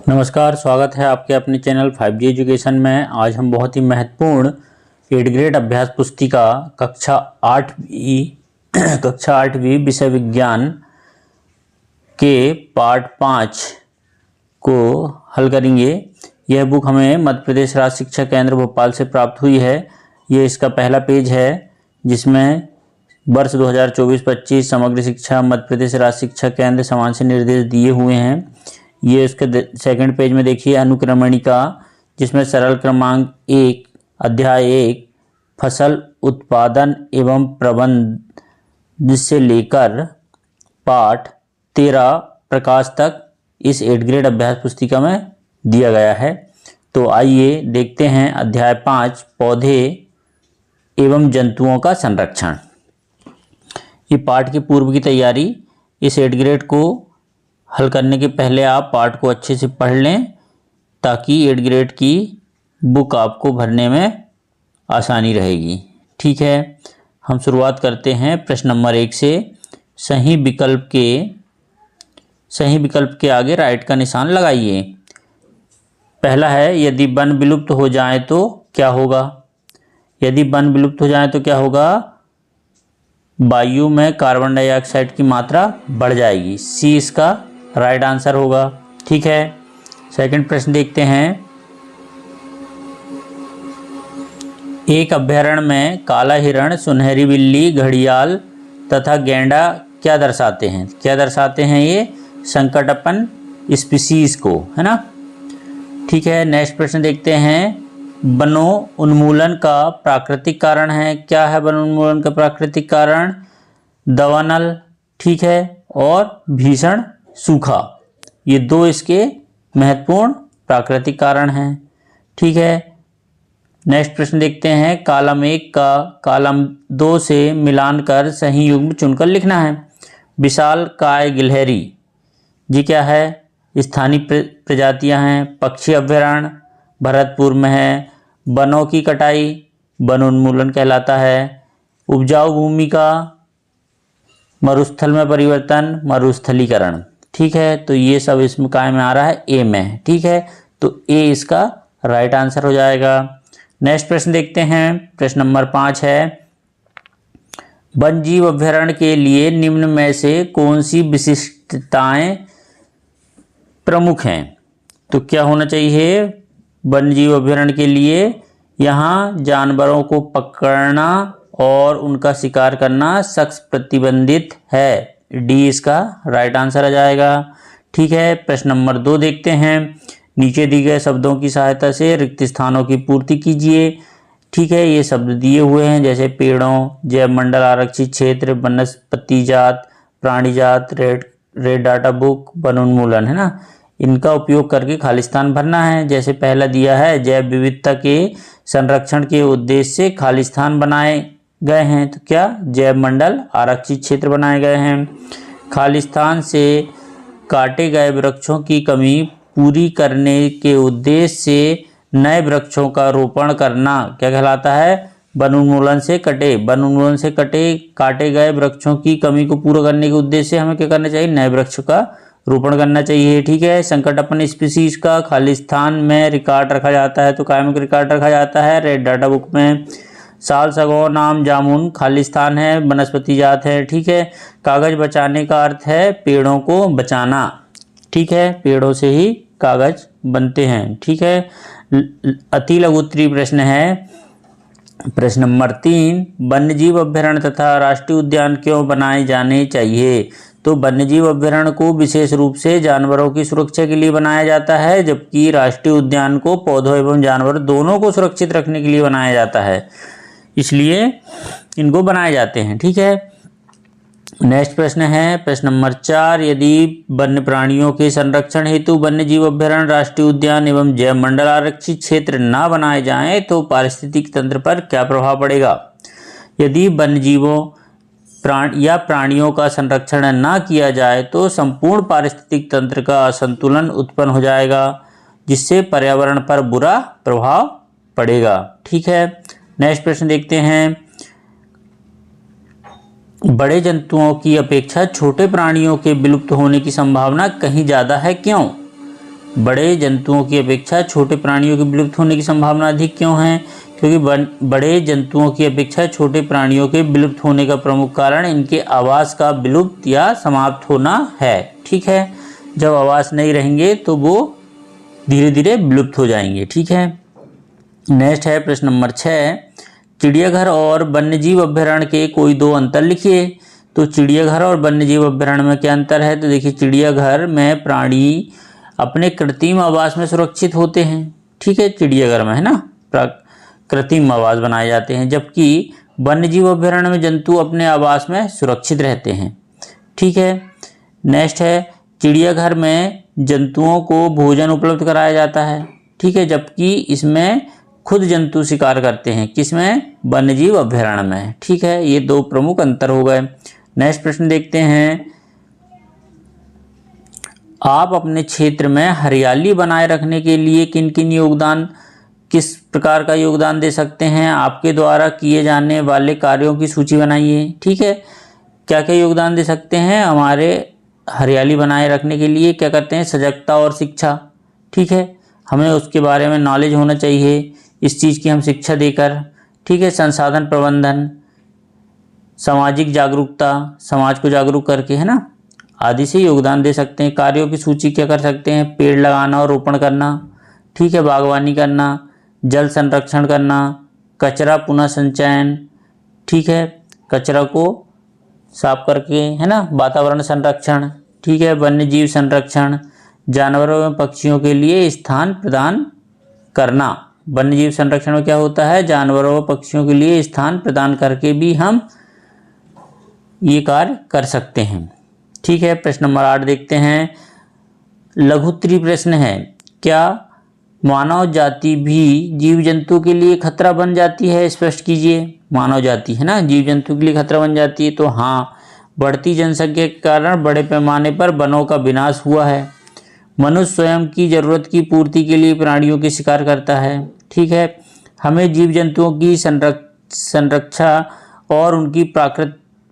नमस्कार, स्वागत है आपके अपने चैनल 5G एजुकेशन में। आज हम बहुत ही महत्वपूर्ण 8th ग्रेड अभ्यास पुस्तिका कक्षा 8वीं विषय विज्ञान के पार्ट 5 को हल करेंगे। यह बुक हमें मध्य प्रदेश राज्य शिक्षा केंद्र भोपाल से प्राप्त हुई है। ये इसका पहला पेज है जिसमें वर्ष 2024-25 समग्र शिक्षा मध्य प्रदेश राज्य शिक्षा केंद्र समान से निर्देश दिए हुए हैं। ये उसके सेकंड पेज में देखिए अनुक्रमणिका, जिसमें सरल क्रमांक 1 अध्याय 1 फसल उत्पादन एवं प्रबंधन से लेकर पाठ 13 प्रकाश तक इस 8th ग्रेड अभ्यास पुस्तिका में दिया गया है। तो आइए देखते हैं अध्याय 5 पौधे एवं जंतुओं का संरक्षण। ये पाठ की पूर्व की तैयारी। इस 8th ग्रेड को हल करने के पहले आप पाठ को अच्छे से पढ़ लें ताकि 8th ग्रेड की बुक आपको भरने में आसानी रहेगी। ठीक है, हम शुरुआत करते हैं प्रश्न नंबर 1 से। सही विकल्प के आगे राइट का निशान लगाइए। पहला है, यदि वन विलुप्त हो जाए तो क्या होगा। यदि वन विलुप्त हो जाए तो क्या होगा? वायु में कार्बन डाइऑक्साइड की मात्रा बढ़ जाएगी। सी इसका राइट आंसर होगा। ठीक है, सेकंड प्रश्न देखते हैं। एक अभ्यारण्य में काला हिरण, सुनहरी बिल्ली, घड़ियाल तथा गैंडा क्या दर्शाते हैं? क्या दर्शाते हैं ये? संकटपन स्पीसीज को, है ना। ठीक है, नेक्स्ट प्रश्न देखते हैं। वनो उन्मूलन का प्राकृतिक कारण है। क्या है वन उन्मूलन का प्राकृतिक कारण? दावानल, ठीक है, और भीषण सूखा। ये दो इसके महत्वपूर्ण प्राकृतिक कारण हैं। ठीक है, नेक्स्ट प्रश्न देखते हैं। कॉलम 1 का कॉलम 2 से मिलान कर सही युग्म चुनकर लिखना है। विशाल काय गिलहरी, जी क्या है? स्थानीय प्रजातियां हैं। पक्षी अभ्यारण्य भरतपुर में है। वनों की कटाई वन उन्मूलन कहलाता है। उपजाऊ भूमि का मरुस्थल में परिवर्तन मरुस्थलीकरण। ठीक है, तो ये सब इसमें काय में आ रहा है? ए में। ठीक है, तो ए इसका राइट आंसर हो जाएगा। नेक्स्ट प्रश्न देखते हैं। प्रश्न नंबर 5 है। वन जीव अभ्यारण्य के लिए निम्न में से कौन सी विशिष्टताएं प्रमुख हैं? तो क्या होना चाहिए वन जीव अभ्यारण्य के लिए? यहाँ जानवरों को पकड़ना और उनका शिकार करना सख्त प्रतिबंधित है। डी इसका राइट आंसर आ जाएगा। ठीक है, प्रश्न नंबर 2 देखते हैं। नीचे दिए गए शब्दों की सहायता से रिक्त स्थानों की पूर्ति कीजिए। ठीक है, ये शब्द दिए हुए हैं जैसे पेड़ों, जैव मंडल, आरक्षित क्षेत्र, वनस्पति जात, प्राणी जात, रेड डाटा बुक, वन उन्मूलन, है ना। इनका उपयोग करके खालिस्तान भरना है। जैसे पहला दिया है, जैव विविधता के संरक्षण के उद्देश्य से खालिस्तान बनाए गए हैं। तो क्या? जैव मंडल, आरक्षित क्षेत्र बनाए गए हैं। खालिस्तान से काटे गए वृक्षों की कमी पूरी करने के उद्देश्य से नए वृक्षों का रोपण करना क्या कहलाता है? वन उन्मूलन से काटे गए वृक्षों की कमी को पूरा करने के उद्देश्य से हमें क्या करना चाहिए? नए वृक्ष का रोपण करना चाहिए। ठीक है, संकटपन स्पीसीज का खालिस्तान में रिकॉर्ड रखा जाता है। तो कायमिक रिकॉर्ड रखा जाता है रेड डाटा बुक में। साल सगो नाम जामुन खालिस्तान है, वनस्पति जात है। ठीक है, कागज बचाने का अर्थ है पेड़ों को बचाना। ठीक है, पेड़ों से ही कागज बनते हैं। ठीक है, अति लघु उत्तरीय प्रश्न है। प्रश्न नंबर 3, वन्यजीव अभ्यारण्य तथा राष्ट्रीय उद्यान क्यों बनाए जाने चाहिए? तो वन्यजीव अभ्यारण्य को विशेष रूप से जानवरों की सुरक्षा के लिए बनाया जाता है, जबकि राष्ट्रीय उद्यान को पौधों एवं जानवर दोनों को सुरक्षित रखने के लिए बनाया जाता है, इसलिए इनको बनाए जाते हैं। ठीक है, नेक्स्ट प्रश्न है प्रश्न नंबर 4। यदि वन्य प्राणियों के संरक्षण हेतु वन्यजीव अभ्यारण्य, राष्ट्रीय उद्यान एवं जैव मंडल आरक्षित क्षेत्र न बनाए जाएं तो पारिस्थितिक तंत्र पर क्या प्रभाव पड़ेगा? यदि वन्यजीवों प्राणियों का संरक्षण न किया जाए तो संपूर्ण पारिस्थितिक तंत्र का असंतुलन उत्पन्न हो जाएगा, जिससे पर्यावरण पर बुरा प्रभाव पड़ेगा। ठीक है, नेक्स्ट प्रश्न देखते हैं। बड़े जंतुओं की अपेक्षा छोटे प्राणियों के विलुप्त होने की संभावना कहीं ज़्यादा है, क्यों? बड़े जंतुओं की अपेक्षा छोटे प्राणियों के विलुप्त होने की संभावना अधिक क्यों है? क्योंकि बड़े जंतुओं की अपेक्षा छोटे प्राणियों के विलुप्त होने का प्रमुख कारण इनके आवास का विलुप्त या समाप्त होना है। ठीक है, जब आवास नहीं रहेंगे तो वो धीरे धीरे विलुप्त हो जाएंगे। ठीक है, नेक्स्ट है प्रश्न नंबर 6, चिड़ियाघर और वन्यजीव अभ्यारण्य के कोई दो अंतर लिखिए। तो चिड़ियाघर और वन्यजीव अभ्यारण्य में क्या अंतर है? तो देखिए, चिड़ियाघर में प्राणी अपने कृत्रिम आवास में सुरक्षित होते हैं। ठीक है, चिड़ियाघर में है ना कृत्रिम आवास बनाए जाते हैं, जबकि वन्यजीव अभ्यारण्य में जंतु अपने आवास में सुरक्षित रहते हैं। ठीक है, नेक्स्ट है, चिड़ियाघर में जंतुओं को भोजन उपलब्ध कराया जाता है। ठीक है, जबकि इसमें खुद जंतु शिकार करते हैं। किसमें? वन्यजीव अभ्यारण्य में। ठीक है, ये दो प्रमुख अंतर हो गए। नेक्स्ट प्रश्न देखते हैं, आप अपने क्षेत्र में हरियाली बनाए रखने के लिए किस प्रकार का योगदान दे सकते हैं? आपके द्वारा किए जाने वाले कार्यों की सूची बनाइए। ठीक है, क्या क्या योगदान दे सकते हैं? हमारे हरियाली बनाए रखने के लिए क्या करते हैं? सजगता और शिक्षा। ठीक है, हमें उसके बारे में नॉलेज होना चाहिए, इस चीज़ की हम शिक्षा देकर। ठीक है, संसाधन प्रबंधन, सामाजिक जागरूकता, समाज को जागरूक करके, है ना, आदि से योगदान दे सकते हैं। कार्यों की सूची क्या कर सकते हैं? पेड़ लगाना और रोपण करना। ठीक है, बागवानी करना, जल संरक्षण करना, कचरा पुनः संचयन। ठीक है, कचरा को साफ करके, है ना, वातावरण संरक्षण। ठीक है, वन्य जीव संरक्षण, जानवरों एवं पक्षियों के लिए स्थान प्रदान करना। वन्य जीव संरक्षण में क्या होता है? जानवरों व पक्षियों के लिए स्थान प्रदान करके भी हम ये कार्य कर सकते हैं। ठीक है, प्रश्न नंबर 8 देखते हैं, लघुत्तरीय प्रश्न है, क्या मानव जाति भी जीव जंतु के लिए खतरा बन जाती है? स्पष्ट कीजिए। मानव जाति, है ना, जीव जंतु के लिए खतरा बन जाती है? तो हाँ, बढ़ती जनसंख्या के कारण बड़े पैमाने पर वनों का विनाश हुआ है। मनुष्य स्वयं की जरूरत की पूर्ति के लिए प्राणियों के शिकार करता है। ठीक है, हमें जीव जंतुओं की संरक्षा और उनकी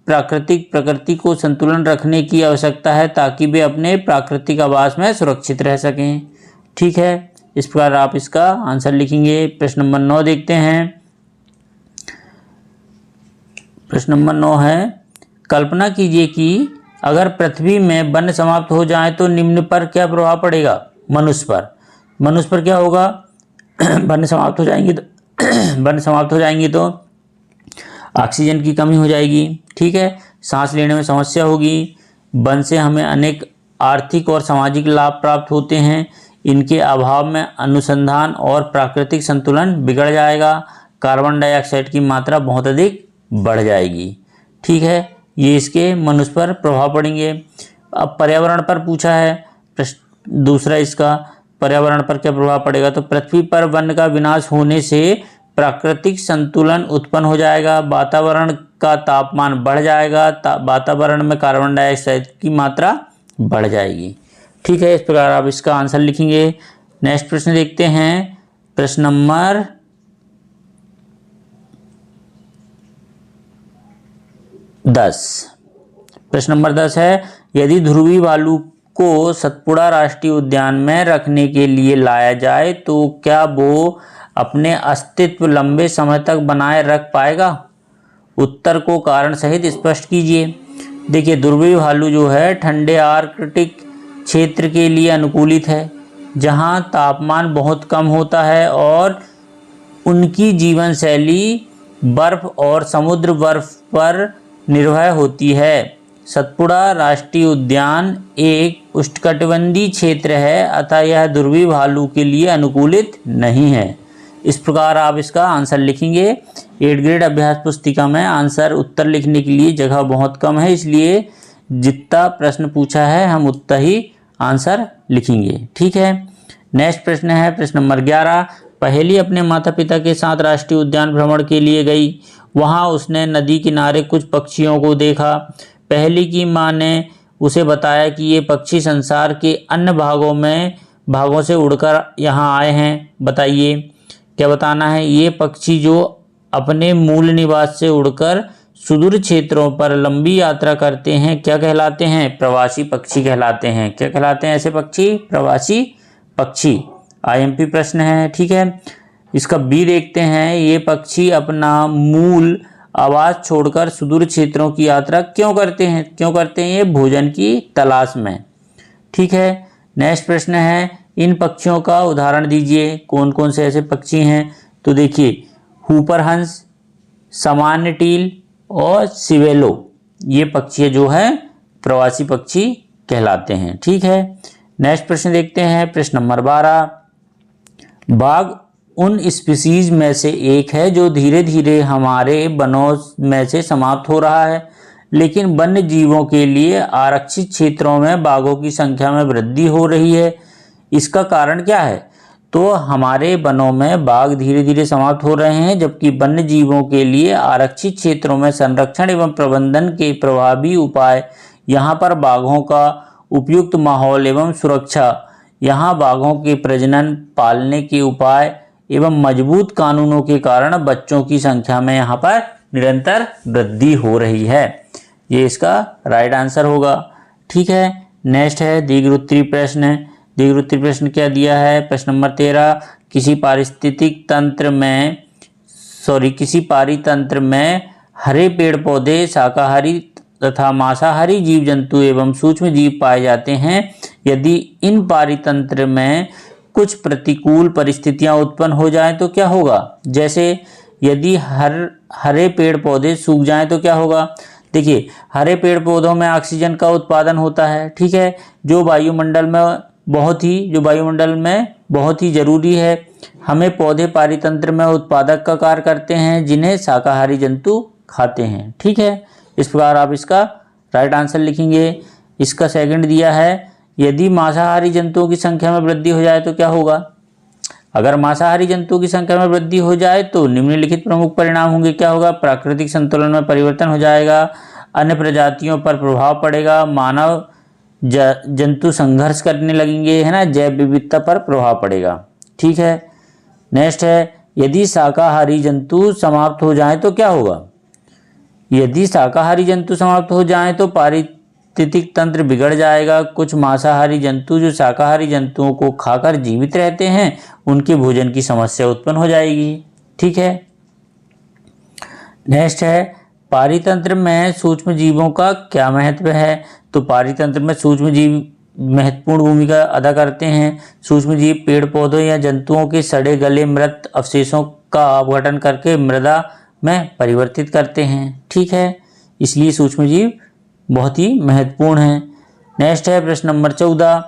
प्राकृतिक प्रकृति को संतुलन रखने की आवश्यकता है, ताकि वे अपने प्राकृतिक आवास में सुरक्षित रह सकें। ठीक है, इस प्रकार आप इसका आंसर लिखेंगे। प्रश्न नंबर 9 देखते हैं। प्रश्न नंबर 9 है, कल्पना कीजिए कि अगर पृथ्वी में वन समाप्त हो जाए तो निम्न पर क्या प्रभाव पड़ेगा? मनुष्य पर क्या होगा? वन समाप्त हो जाएंगे तो ऑक्सीजन की कमी हो जाएगी। ठीक है, सांस लेने में समस्या होगी। वन से हमें अनेक आर्थिक और सामाजिक लाभ प्राप्त होते हैं। इनके अभाव में अनुसंधान और प्राकृतिक संतुलन बिगड़ जाएगा। कार्बन डाइऑक्साइड की मात्रा बहुत अधिक बढ़ जाएगी। ठीक है, ये इसके मनुष्य पर प्रभाव पड़ेंगे। अब पर्यावरण पर पूछा है दूसरा, इसका पर्यावरण पर क्या प्रभाव पड़ेगा? तो पृथ्वी पर वन का विनाश होने से प्राकृतिक संतुलन उत्पन्न हो जाएगा। वातावरण का तापमान बढ़ जाएगा। वातावरण में कार्बन डाइऑक्साइड की मात्रा बढ़ जाएगी। ठीक है, इस प्रकार आप इसका आंसर लिखेंगे। नेक्स्ट प्रश्न देखते हैं। प्रश्न नंबर 10। प्रश्न नंबर 10 है, यदि ध्रुवी भालू को सतपुड़ा राष्ट्रीय उद्यान में रखने के लिए लाया जाए तो क्या वो अपने अस्तित्व लंबे समय तक बनाए रख पाएगा? उत्तर को कारण सहित स्पष्ट कीजिए। देखिए, ध्रुवी भालू जो है ठंडे आर्कटिक क्षेत्र के लिए अनुकूलित है, जहां तापमान बहुत कम होता है और उनकी जीवन शैली बर्फ और समुद्र बर्फ पर निर्भर होती है। सतपुड़ा राष्ट्रीय उद्यान एक उष्णकटिबंधीय क्षेत्र है, अतः यह ध्रुवी भालू के लिए अनुकूलित नहीं है। इस प्रकार आप इसका आंसर लिखेंगे। 8 ग्रेड अभ्यास पुस्तिका में आंसर उत्तर लिखने के लिए जगह बहुत कम है, इसलिए जितना प्रश्न पूछा है हम उतना ही आंसर लिखेंगे। ठीक है, नेक्स्ट प्रश्न है प्रश्न नंबर 11। पहेली अपने माता पिता के साथ राष्ट्रीय उद्यान भ्रमण के लिए गई। वहां उसने नदी किनारे कुछ पक्षियों को देखा। पहेली की माँ ने उसे बताया कि ये पक्षी संसार के अन्य भागों से उड़कर यहाँ आए हैं। बताइए, क्या बताना है? ये पक्षी जो अपने मूल निवास से उड़कर सुदूर क्षेत्रों पर लंबी यात्रा करते हैं क्या कहलाते हैं? प्रवासी पक्षी कहलाते हैं। क्या कहलाते हैं ऐसे पक्षी? प्रवासी पक्षी, आईएमपी प्रश्न है, ठीक है। इसका बी देखते हैं, ये पक्षी अपना मूल आवास छोड़कर सुदूर क्षेत्रों की यात्रा क्यों करते हैं? क्यों करते हैं? ये भोजन की तलाश में, ठीक है। नेक्स्ट प्रश्न है, इन पक्षियों का उदाहरण दीजिए, कौन कौन से ऐसे पक्षी हैं? तो देखिए, हूपर हंस, सामान्य टील और सिवेलो, ये पक्षी जो है प्रवासी पक्षी कहलाते हैं, ठीक है। नेक्स्ट प्रश्न देखते हैं, प्रश्न नंबर 12, बाघ उन स्पीसीज में से एक है जो धीरे धीरे हमारे वनों में से समाप्त हो रहा है, लेकिन वन्य जीवों के लिए आरक्षित क्षेत्रों में बाघों की संख्या में वृद्धि हो रही है। इसका कारण क्या है? तो हमारे वनों में बाघ धीरे धीरे समाप्त हो रहे हैं, जबकि वन्य जीवों के लिए आरक्षित क्षेत्रों में संरक्षण एवं प्रबंधन के प्रभावी उपाय, यहाँ पर बाघों का उपयुक्त माहौल एवं सुरक्षा, यहाँ बाघों के प्रजनन, पालने के उपाय एवं मजबूत कानूनों के कारण बच्चों की संख्या में यहाँ पर निरंतर वृद्धि हो रही है। ये इसका राइट आंसर होगा, ठीक है। नेक्स्ट है दीर्घ उत्तरीय प्रश्न। दीर्घ उत्तरीय प्रश्न क्या दिया है? प्रश्न नंबर 13, किसी पारितंत्र में हरे पेड़ पौधे, शाकाहारी तथा मांसाहारी जीव जंतु एवं सूक्ष्म जीव पाए जाते हैं। यदि इन पारितंत्र में कुछ प्रतिकूल परिस्थितियां उत्पन्न हो जाएं तो क्या होगा? जैसे यदि हरे पेड़ पौधे सूख जाएं तो क्या होगा? देखिए, हरे पेड़ पौधों में ऑक्सीजन का उत्पादन होता है, ठीक है, जो वायुमंडल में बहुत ही जरूरी है। हमें पौधे पारितंत्र में उत्पादक का कार्य करते हैं, जिन्हें शाकाहारी जंतु खाते हैं, ठीक है। इस प्रकार आप इसका राइट आंसर लिखेंगे। इसका सेकंड दिया है, यदि मांसाहारी जंतुओं की संख्या में वृद्धि हो जाए तो क्या होगा? अगर मांसाहारी जंतुओं की संख्या में वृद्धि हो जाए तो निम्नलिखित प्रमुख परिणाम होंगे। क्या होगा? प्राकृतिक संतुलन में परिवर्तन हो जाएगा, अन्य प्रजातियों पर प्रभाव पड़ेगा, मानव जंतु संघर्ष करने लगेंगे, है ना, जैव विविधता पर प्रभाव पड़ेगा, ठीक है। नेक्स्ट है, यदि शाकाहारी जंतु समाप्त हो जाएं तो क्या होगा? यदि शाकाहारी जंतु समाप्त हो जाएं तो पारिस्थितिक तंत्र बिगड़ जाएगा। कुछ मांसाहारी जंतु जो शाकाहारी जंतुओं को खाकर जीवित रहते हैं, उनके भोजन की समस्या उत्पन्न हो जाएगी, ठीक है। नेक्स्ट है, पारितंत्र में सूक्ष्म जीवों का क्या महत्व है? तो पारितंत्र में सूक्ष्म जीव महत्वपूर्ण भूमिका अदा करते हैं। सूक्ष्म जीव पेड़ पौधों या जंतुओं के सड़े गले मृत अवशेषों का अपघटन करके मृदा में परिवर्तित करते हैं, ठीक है। इसलिए सूक्ष्म जीव बहुत ही महत्वपूर्ण है। नेक्स्ट है प्रश्न नंबर 14,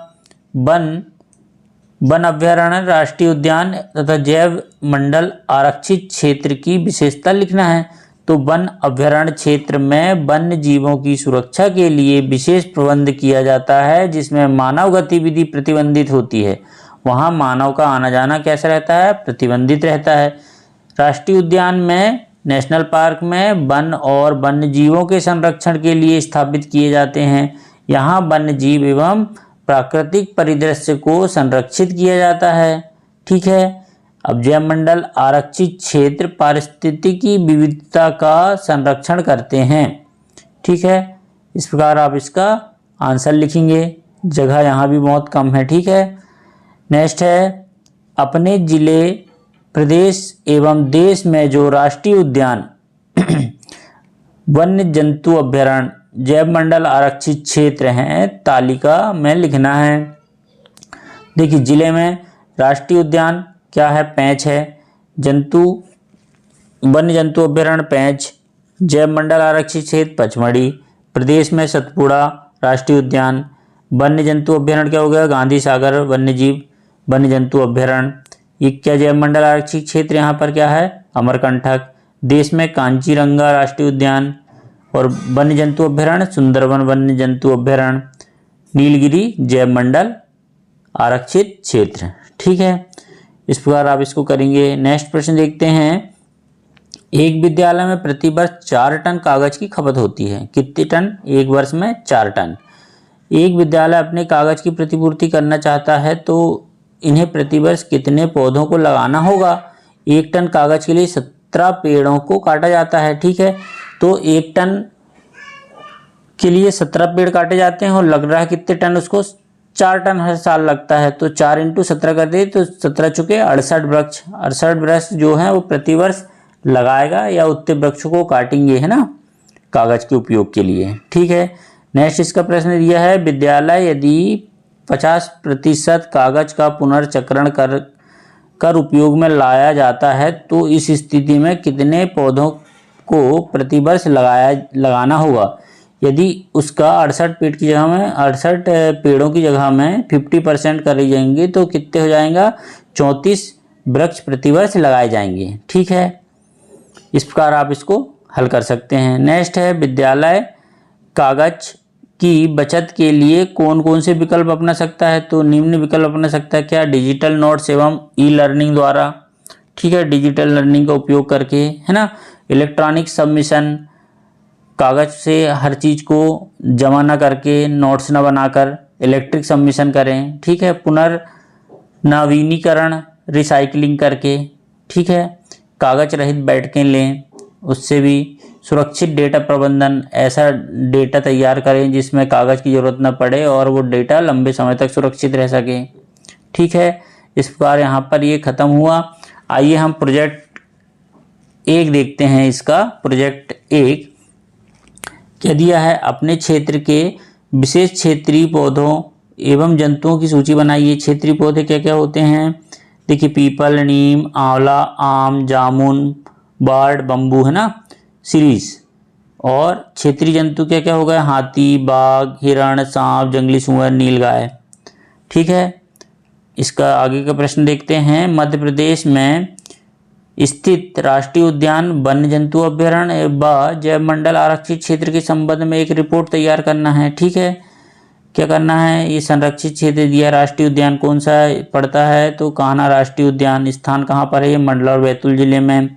वन अभ्यारण्य, राष्ट्रीय उद्यान तथा जैव मंडल आरक्षित क्षेत्र की विशेषता लिखना है। तो वन अभ्यारण्य क्षेत्र में वन्य जीवों की सुरक्षा के लिए विशेष प्रबंध किया जाता है, जिसमें मानव गतिविधि प्रतिबंधित होती है। वहाँ मानव का आना जाना कैसा रहता है? प्रतिबंधित रहता है। राष्ट्रीय उद्यान में, नेशनल पार्क में वन और वन्य जीवों के संरक्षण के लिए स्थापित किए जाते हैं। यहाँ वन्य जीव एवं प्राकृतिक परिदृश्य को संरक्षित किया जाता है, ठीक है। अब जैव मंडल आरक्षित क्षेत्र पारिस्थितिकी विविधता का संरक्षण करते हैं, ठीक है। इस प्रकार आप इसका आंसर लिखेंगे, जगह यहाँ भी बहुत कम है, ठीक है। नेक्स्ट है, अपने जिले, प्रदेश एवं देश में जो राष्ट्रीय उद्यान, वन्य जंतु अभ्यारण्य, जैव मंडल आरक्षित क्षेत्र हैं, तालिका में लिखना है। देखिए, जिले में राष्ट्रीय उद्यान क्या है? पेंच है। वन्य जंतु अभ्यारण्य पेंच, जैव मंडल आरक्षित क्षेत्र पचमढ़ी, प्रदेश में सतपुड़ा राष्ट्रीय उद्यान, वन्य जंतु अभ्यारण्य क्या हो गया? गांधी सागर वन्य जंतु अभ्यारण्य। ये क्या जैव मंडल आरक्षित क्षेत्र यहाँ पर क्या है? अमरकंटक। देश में कांचीरंगा राष्ट्रीय उद्यान और वन्य जंतु अभ्यारण्य सुंदरवन वन्य जंतु अभ्यारण्य, नीलगिरी जैव मंडल आरक्षित क्षेत्र, ठीक है। इस प्रकार आप इसको करेंगे। नेक्स्ट प्रश्न देखते हैं, एक विद्यालय में प्रति वर्ष 4 टन कागज की खपत होती है। कितने टन? एक वर्ष में 4 टन। एक विद्यालय अपने कागज की प्रतिपूर्ति करना चाहता है तो इन्हें प्रतिवर्ष कितने पौधों को लगाना होगा? 1 टन कागज के लिए 17 पेड़ों को काटा जाता है, ठीक है। तो 1 टन के लिए 17 पेड़ काटे जाते हैं और लग रहा है कितने टन? उसको 4 टन हर साल लगता है, तो 4 × 17 कर दे तो 17 चुके 68 वृक्ष। 68 वृक्ष जो है वो प्रतिवर्ष लगाएगा या उतने वृक्षों को काटेंगे, है ना, कागज के उपयोग के लिए। ठीक है, नेक्स्ट इसका प्रश्न दिया है, विद्यालय यदि 50% कागज का पुनर्चक्रण कर उपयोग में लाया जाता है तो इस स्थिति में कितने पौधों को प्रतिवर्ष लगाना होगा। यदि उसका 68 पेड़ की जगह में 68 पेड़ों की जगह में 50% करे जाएंगे तो कितने हो जाएगा, 34 वृक्ष प्रतिवर्ष लगाए जाएंगे। ठीक है, इस प्रकार आप इसको हल कर सकते हैं। नेक्स्ट है, विद्यालय कागज की बचत के लिए कौन कौन से विकल्प अपना सकता है, तो निम्न विकल्प अपना सकता है। क्या, डिजिटल नोट्स एवं ई लर्निंग द्वारा। ठीक है, डिजिटल लर्निंग का उपयोग करके, है ना, इलेक्ट्रॉनिक सबमिशन, कागज से हर चीज़ को जमा न करके, नोट्स न बनाकर इलेक्ट्रिक सबमिशन करें। ठीक है, पुनर्नवीनीकरण रिसाइकलिंग करके। ठीक है, कागज रहित बैठकें लें, उससे भी सुरक्षित डेटा प्रबंधन, ऐसा डेटा तैयार करें जिसमें कागज की ज़रूरत न पड़े और वो डेटा लंबे समय तक सुरक्षित रह सके। ठीक है, इस प्रकार यहाँ पर ये ख़त्म हुआ। आइए हम प्रोजेक्ट 1 देखते हैं। इसका प्रोजेक्ट 1 क्या दिया है, अपने क्षेत्र के विशेष क्षेत्रीय पौधों एवं जंतुओं की सूची बनाइए। क्षेत्रीय पौधे क्या क्या होते हैं, देखिए, पीपल, नीम, आंवला, आम, जामुन, बार्ड, बम्बू, है ना, सीरीज। और क्षेत्रीय जंतु क्या क्या हो गए, हाथी, बाघ, हिरण, सांप, जंगली सूअर, नीलगाय। ठीक है, इसका आगे का प्रश्न देखते हैं। मध्य प्रदेश में स्थित राष्ट्रीय उद्यान, वन्य जंतु अभ्यारण्य व जैव मंडल आरक्षित क्षेत्र के संबंध में एक रिपोर्ट तैयार करना है। ठीक है, क्या करना है, ये संरक्षित क्षेत्र दिया, राष्ट्रीय उद्यान कौन सा पड़ता है, तो कान्हा राष्ट्रीय उद्यान। स्थान कहाँ पर है, ये मंडला और बैतूल जिले में।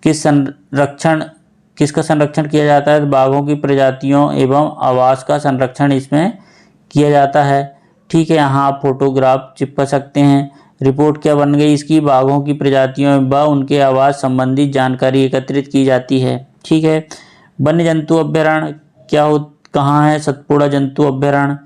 किसका संरक्षण किया जाता है, बाघों की प्रजातियों एवं आवास का संरक्षण इसमें किया जाता है। ठीक है, यहाँ आप फोटोग्राफ चिपका सकते हैं। रिपोर्ट क्या बन गई इसकी, बाघों की प्रजातियों व उनके आवास संबंधित जानकारी एकत्रित की जाती है। ठीक है, वन्य जंतु अभ्यारण्य कहाँ है, सतपुड़ा जंतु अभ्यारण्य।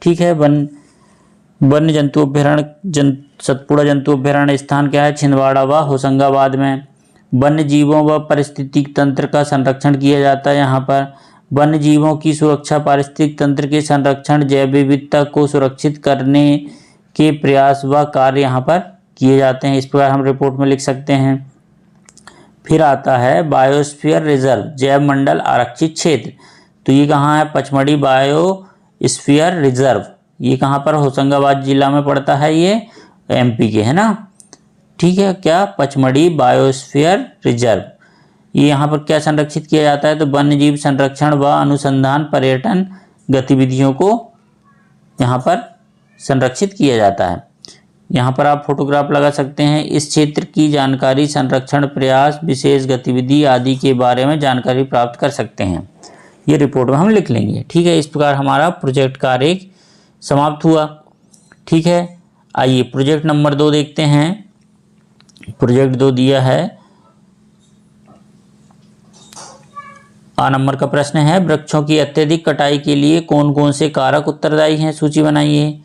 ठीक है, वन्य जंतु अभ्यारण्य सतपुड़ा जंतु अभ्यारण्य स्थान क्या है, छिंदवाड़ा व होशंगाबाद में। वन्य जीवों व पारिस्थितिक तंत्र का संरक्षण किया जाता है यहाँ पर। वन्य जीवों की सुरक्षा, पारिस्थितिक तंत्र के संरक्षण, जैव विविधता को सुरक्षित करने के प्रयास व कार्य यहाँ पर किए जाते हैं। इस प्रकार हम रिपोर्ट में लिख सकते हैं। फिर आता है बायोस्फीयर रिजर्व, जैव मंडल आरक्षित क्षेत्र। तो ये कहाँ है, पचमढ़ी बायोस्फीयर रिजर्व। ये कहाँ पर, होशंगाबाद जिला में पड़ता है, ये MP के, है ना। ठीक है, क्या, पचमढ़ी बायोस्फीयर रिजर्व। ये यहाँ पर क्या संरक्षित किया जाता है, तो वन्य जीव संरक्षण व अनुसंधान पर्यटन गतिविधियों को यहाँ पर संरक्षित किया जाता है। यहाँ पर आप फोटोग्राफ लगा सकते हैं। इस क्षेत्र की जानकारी, संरक्षण प्रयास, विशेष गतिविधि आदि के बारे में जानकारी प्राप्त कर सकते हैं। ये रिपोर्ट में हम लिख लेंगे। ठीक है, इस प्रकार हमारा प्रोजेक्ट कार्य समाप्त हुआ। ठीक है, आइए प्रोजेक्ट नंबर 2 देखते हैं। प्रोजेक्ट 2 दिया है, A नंबर का प्रश्न है, वृक्षों की अत्यधिक कटाई के लिए कौन कौन से कारक उत्तरदायी हैं, सूची बनाइए।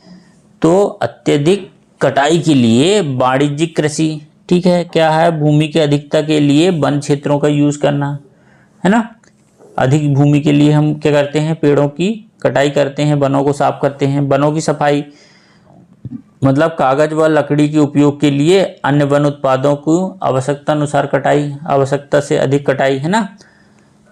तो अत्यधिक कटाई के लिए वाणिज्यिक कृषि। ठीक है, क्या है, भूमि की अधिकता के लिए वन क्षेत्रों का यूज करना, है ना। अधिक भूमि के लिए हम क्या करते हैं, पेड़ों की कटाई करते हैं, वनों को साफ करते हैं। वनों की सफाई मतलब कागज व लकड़ी के उपयोग के लिए अन्य वन उत्पादों को आवश्यकता अनुसार कटाई, आवश्यकता से अधिक कटाई, है ना।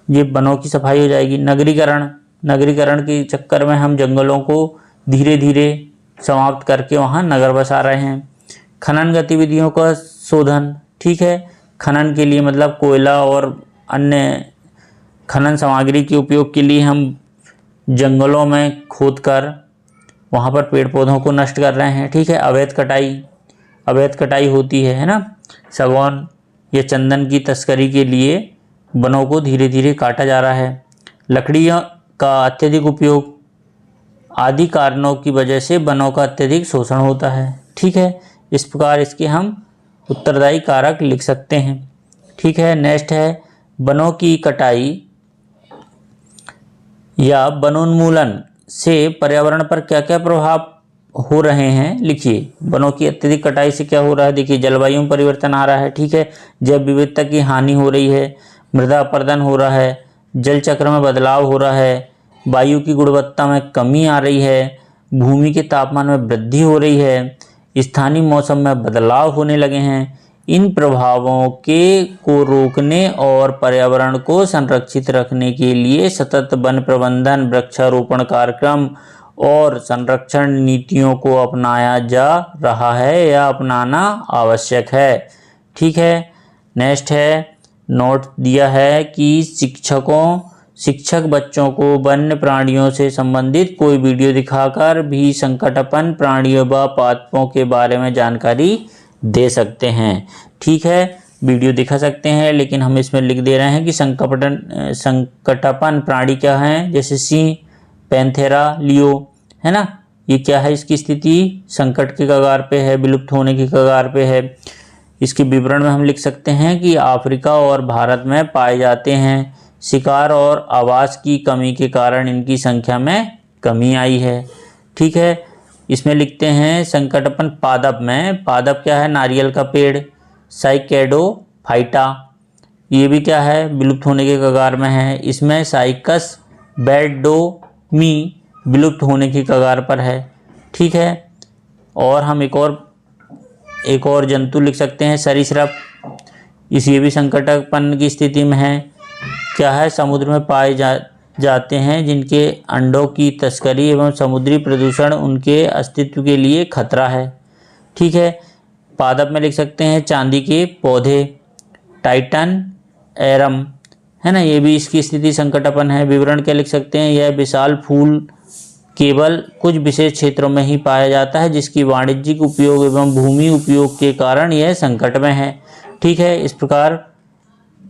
ये वनों की सफाई हो जाएगी। नगरीकरण के चक्कर में हम जंगलों को धीरे धीरे समाप्त करके वहाँ नगर बसा रहे हैं। खनन गतिविधियों का शोधन। ठीक है, खनन के लिए मतलब कोयला और अन्य खनन सामग्री के उपयोग के लिए हम जंगलों में खोदकर वहाँ पर पेड़ पौधों को नष्ट कर रहे हैं। ठीक है, अवैध कटाई होती है ना। सागौन या चंदन की तस्करी के लिए वनों को धीरे धीरे काटा जा रहा है। लकड़ियों का अत्यधिक उपयोग आदि कारणों की वजह से वनों का अत्यधिक शोषण होता है। ठीक है, इस प्रकार इसके हम उत्तरदायी कारक लिख सकते हैं। ठीक है, नेक्स्ट है, वनों की कटाई या वनोन्मूलन से पर्यावरण पर क्या क्या प्रभाव हो रहे हैं, लिखिए। वनों की अत्यधिक कटाई से क्या हो रहा है, देखिए जलवायु में परिवर्तन आ रहा है, ठीक है, जैव विविधता की हानि हो रही है, मृदा अपरदन हो रहा है, जल चक्र में बदलाव हो रहा है, वायु की गुणवत्ता में कमी आ रही है, भूमि के तापमान में वृद्धि हो रही है, स्थानीय मौसम में बदलाव होने लगे हैं। इन प्रभावों के को रोकने और पर्यावरण को संरक्षित रखने के लिए सतत वन प्रबंधन, वृक्षारोपण कार्यक्रम और संरक्षण नीतियों को अपनाया जा रहा है या अपनाना आवश्यक है, ठीक है। नेक्स्ट है, नोट दिया है कि शिक्षक बच्चों को वन्य प्राणियों से संबंधित कोई वीडियो दिखाकर भी संकटपन प्राणियों व पादपों के बारे में जानकारी दे सकते हैं, ठीक है। वीडियो दिखा सकते हैं, लेकिन हम इसमें लिख दे रहे हैं कि संकटपन प्राणी क्या हैं, जैसे सिंह, पैंथेरा, लियो, है ना, ये क्या है, इसकी स्थिति संकट के कगार पे है, विलुप्त होने की कगार पे है। इसके विवरण में हम लिख सकते हैं कि अफ्रीका और भारत में पाए जाते हैं। शिकार और आवास की कमी के कारण इनकी संख्या में कमी आई है, ठीक है। इसमें लिखते हैं संकटपन पादप में, पादप क्या है, नारियल का पेड़, साइकेडोफाइटा, ये भी क्या है, विलुप्त होने के कगार में है। इसमें साइकस बेडोमी विलुप्त होने की कगार पर है, ठीक है। और हम एक और जंतु लिख सकते हैं, सरीसृप, ये भी संकटपन की स्थिति में है। क्या है, समुद्र में पाए जाते हैं, जिनके अंडों की तस्करी एवं समुद्री प्रदूषण उनके अस्तित्व के लिए खतरा है, ठीक है। पादप में लिख सकते हैं चांदी के पौधे, टाइटन एरम, है ना, ये भी इसकी स्थिति संकटपन है। विवरण क्या लिख सकते हैं, यह विशाल फूल केवल कुछ विशेष क्षेत्रों में ही पाया जाता है, जिसकी वाणिज्यिक उपयोग एवं भूमि उपयोग के कारण यह संकट में है, ठीक है। इस प्रकार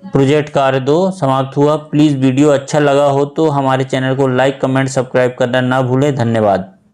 प्रोजेक्ट कार्य 2 समाप्त हुआ। प्लीज़ वीडियो अच्छा लगा हो तो हमारे चैनल को लाइक, कमेंट, सब्सक्राइब करना ना भूलें। धन्यवाद।